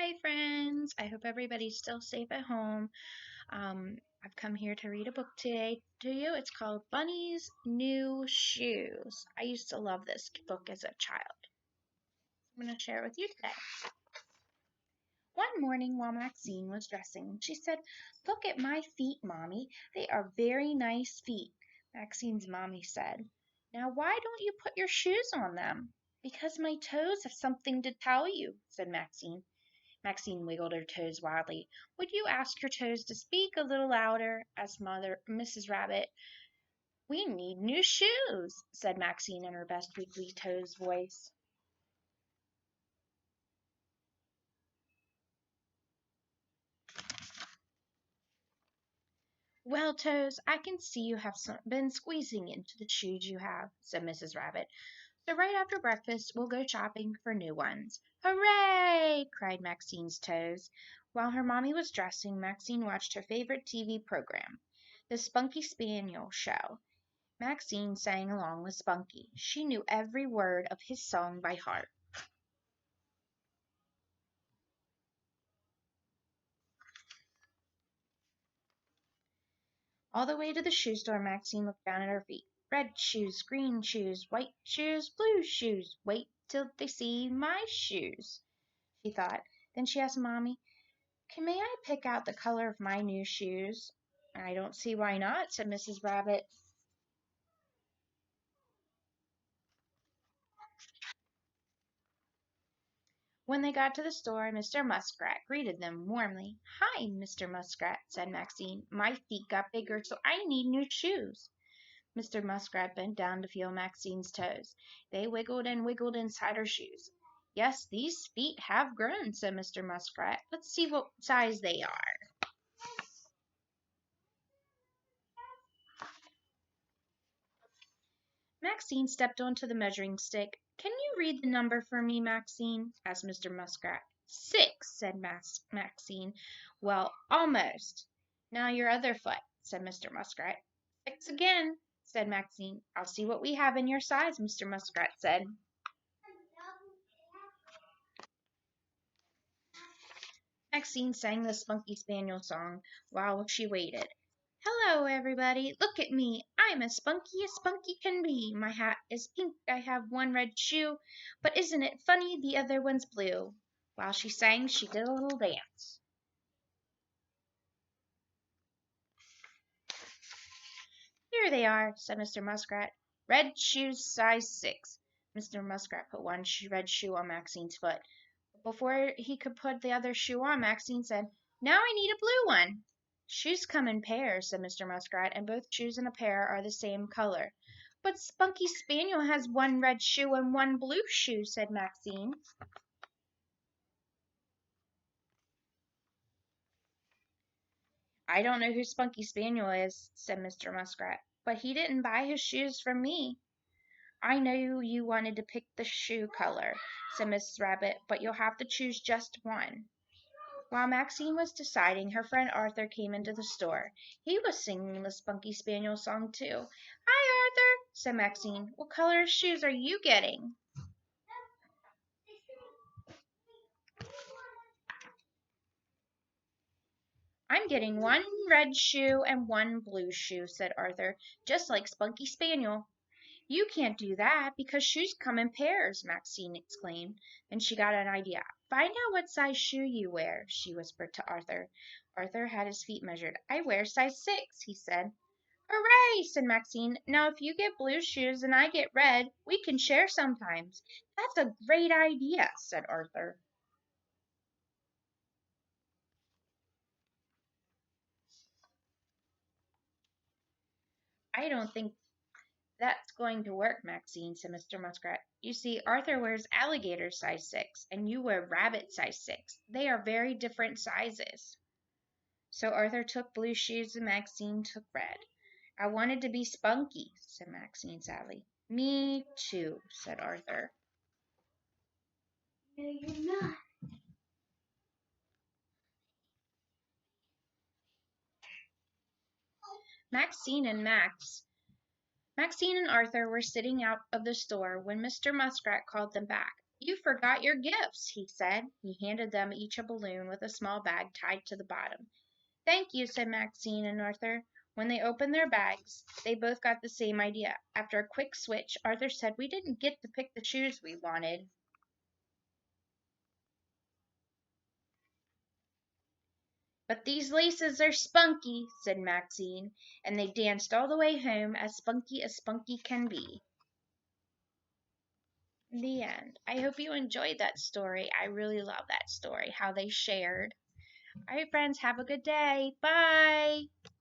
Hi, friends. I hope everybody's still safe at home. I've come here to read a book today to you. It's called Bunny's New Shoes. I used to love this book as a child. I'm going to share it with you today. One morning while Maxine was dressing, she said, "Look at my feet, Mommy. They are very nice feet." Maxine's mommy said, "Now why don't you put your shoes on them?" "Because my toes have something to tell you," said Maxine. Maxine wiggled her toes wildly. "Would you ask your toes to speak a little louder?" asked Mrs. Rabbit. "We need new shoes," said Maxine in her best wiggly toes voice. "Well, Toes, I can see you have been squeezing into the shoes you have," said Mrs. Rabbit. "So right after breakfast we'll go shopping for new ones." "Hooray!" cried Maxine's toes. While her mommy was dressing, Maxine watched her favorite TV program, the Spunky Spaniel show. Maxine sang along with Spunky. She knew every word of his song by heart. All the way to the shoe store, Maxine looked down at her feet. "Red shoes, green shoes, white shoes, blue shoes. Wait till they see my shoes," she thought. Then she asked Mommy, "May I pick out the color of my new shoes?" "I don't see why not," said Mrs. Rabbit. When they got to the store, Mr. Muskrat greeted them warmly. "Hi, Mr. Muskrat," said Maxine. "My feet got bigger, so I need new shoes." Mr. Muskrat bent down to feel Maxine's toes. They wiggled and wiggled inside her shoes. "Yes, these feet have grown," said Mr. Muskrat. "Let's see what size they are." Maxine stepped onto the measuring stick. "Can you read the number for me, Maxine?" asked Mr. Muskrat. "6," said Maxine. "Well, almost. Now your other foot," said Mr. Muskrat. "6 again," said Maxine. "I'll see what we have in your size," Mr. Muskrat said. Maxine sang the Spunky Spaniel song while she waited. "Hello, everybody! Look at me! I'm as spunky can be. My hat is pink, I have one red shoe, but isn't it funny the other one's blue?" While she sang, she did a little dance. "Here they are," said Mr. Muskrat. "Red shoes, size 6." Mr. Muskrat put one red shoe on Maxine's foot. Before he could put the other shoe on, Maxine said, "Now I need a blue one." "Shoes come in pairs," said Mr. Muskrat, "and both shoes in a pair are the same color." "But Spunky Spaniel has one red shoe and one blue shoe," said Maxine. "I don't know who Spunky Spaniel is," said Mr. Muskrat, "but he didn't buy his shoes from me." "I know you wanted to pick the shoe color," said Mrs. Rabbit, "but you'll have to choose just one." While Maxine was deciding, her friend Arthur came into the store. He was singing the Spunky Spaniel song too. "Hi, Arthur," said Maxine. "What color shoes are you getting?" "I'm getting one red shoe and one blue shoe," said Arthur, "just like Spunky Spaniel." "You can't do that, because shoes come in pairs," Maxine exclaimed. Then she got an idea. "Find out what size shoe you wear," she whispered to Arthur. Arthur had his feet measured. "I wear size 6," he said. "Hooray!" said Maxine. "Now if you get blue shoes and I get red, we can share sometimes." "That's a great idea," said Arthur. "I don't think that's going to work, Maxine," said Mr. Muskrat. "You see, Arthur wears alligator size 6, and you wear rabbit size 6. They are very different sizes." So Arthur took blue shoes and Maxine took red. "I wanted to be spunky," said Maxine sadly. "Me too," said Arthur. "No, you're not." Maxine and Max Maxine and Arthur were sitting out of the store when Mr. Muskrat called them back. You forgot your gifts, he said. He handed them each a balloon with a small bag tied to the bottom. Thank you, said Maxine and Arthur. When they opened their bags, they both got the same idea. After a quick switch, Arthur said, We didn't get to pick the shoes we wanted. But these laces are spunky, said Maxine, and they danced all the way home as spunky can be. The end. I hope you enjoyed that story. I really love that story, how they shared. All right, friends, have a good day. Bye.